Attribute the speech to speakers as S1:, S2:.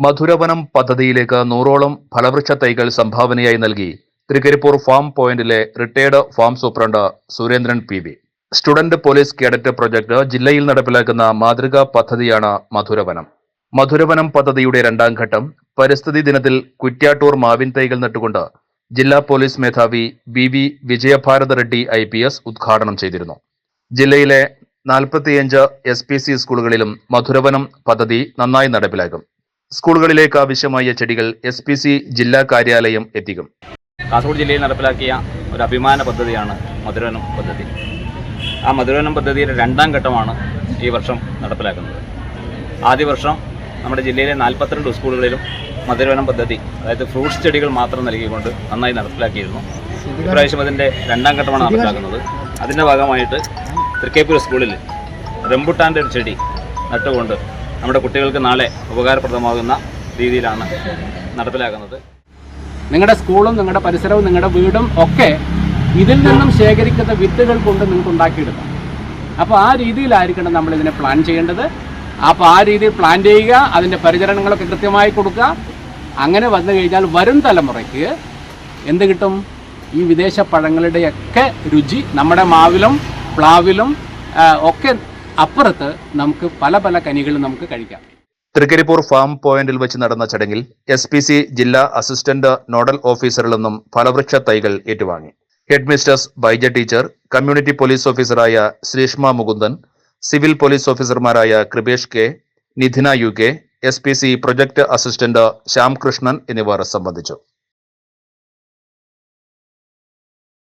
S1: മധുരവനം പദ്ധതിയിലേക്ക് 100ഓളം ഫലവൃക്ഷ തൈകൾ സംഭാവനയായി നൽകി തൃക്കരിപ്പൂർ ഫാം പോയിന്റിലെ retired farm superintendent Surendran P V. Student police cadet project ജില്ലയിൽ നടപ്പിലാക്കുന്ന മാതൃകാ പദ്ധതിയാണ് മധുരവനം. മധുരവനം പദ്ധതിയുടെ രണ്ടാം ഘട്ടം പരിസ്ഥിതി ദിനത്തിൽ കുറ്റ്യാട്ടൂർ മാവിൻ തൈകൾ നട്ടുകൊണ്ട് ജില്ലാ പോലീസ് മേധാവി ബി വിജയഭാരത റെഡ്ഡി IPS ഉദ്ഘാടനം ചെയ്തിരുന്നു. ജില്ലയിലെ 45 SPC സ്കൂളുകളിലും മധുരവനം പദ്ധതി നന്നായി നടപ്പിലാക്കും. സ്കൂളുകളിലേക്ക് ആവശ്യമായ ചെടികൾ SPC ജില്ലാ കാര്യാലയം എത്തിക്കും.
S2: കാസർഗോഡ് ജില്ലയിൽ നടപ്പിലാക്കിയ ഒരു അഭിമാന പദ്ധതിയാണ് മധുരവനം പദ്ധതി. ആ മധുരവനം പദ്ധതിയുടെ രണ്ടാം ഘട്ടമാണ് ഈ വർഷം നടപ്പിലാക്കുന്നത്. ആദ്യ വർഷം നമ്മുടെ ജില്ലയിലെ 42 സ്കൂളുകളിലും മധുരവനം പദ്ധതി, അതായത് ഫ്രൂട്ട്സ് ചെടികൾ മാത്രം നൽകിക്കൊണ്ട് നന്നായി നടപ്പിലാക്കിയിരുന്നു. ഇപ്രാവശ്യം അതിൻ്റെ രണ്ടാം ഘട്ടമാണ് നടപ്പിലാക്കുന്നത്. അതിൻ്റെ ഭാഗമായിട്ട് തൃക്കരിപ്പൂർ സ്കൂളിൽ റംബുട്ടാൻ്റെ ഒരു ചെടി നട്ടുകൊണ്ട് നമ്മുടെ കുട്ടികൾക്ക് നാളെ ഉപകാരപ്രദമാകുന്ന രീതിയിലാണ് നടപ്പിലാക്കുന്നത്.
S3: നിങ്ങളുടെ സ്കൂളും നിങ്ങളുടെ പരിസരവും നിങ്ങളുടെ വീടും ഒക്കെ ഇതിൽ നിന്നും ശേഖരിക്കുന്ന വിത്തുകൾ കൊണ്ട് നിങ്ങൾക്ക് ഉണ്ടാക്കിയെടുക്കാം. അപ്പോൾ ആ രീതിയിലായിരിക്കണം നമ്മളിതിനെ പ്ലാൻ ചെയ്യേണ്ടത്. അപ്പോൾ ആ രീതിയിൽ പ്ലാൻ ചെയ്യുക, അതിൻ്റെ പരിചരണങ്ങളൊക്കെ കൃത്യമായി കൊടുക്കുക. അങ്ങനെ വന്നു കഴിഞ്ഞാൽ വരും തലമുറയ്ക്ക് എന്ത് കിട്ടും? ഈ വിദേശ പഴങ്ങളുടെയൊക്കെ രുചി നമ്മുടെ മാവിലും പ്ലാവിലും ഒക്കെ അപ്പുറത്ത് നമുക്ക് പല പല കനികളും നമുക്ക് കഴിക്കാം.
S1: തൃക്കരിപ്പൂർ ഫാം പോയിന്റിൽ വെച്ച് നടന്ന ചടങ്ങിൽ SPC ജില്ലാ അസിസ്റ്റന്റ് നോഡൽ ഓഫീസറിൽ നിന്നും ഫലവൃക്ഷ തൈകൾ ഏറ്റുവാങ്ങി. Headmistress Baija teacher, community police ഓഫീസറായ ശ്രീഷ്മ മുകുന്ദൻ, സിവിൽ പോലീസ് ഓഫീസർമാരായ Kripesh K, Nidhina UK, SPC project assistant Shyam Krishnan എന്നിവർ സംബന്ധിച്ചു.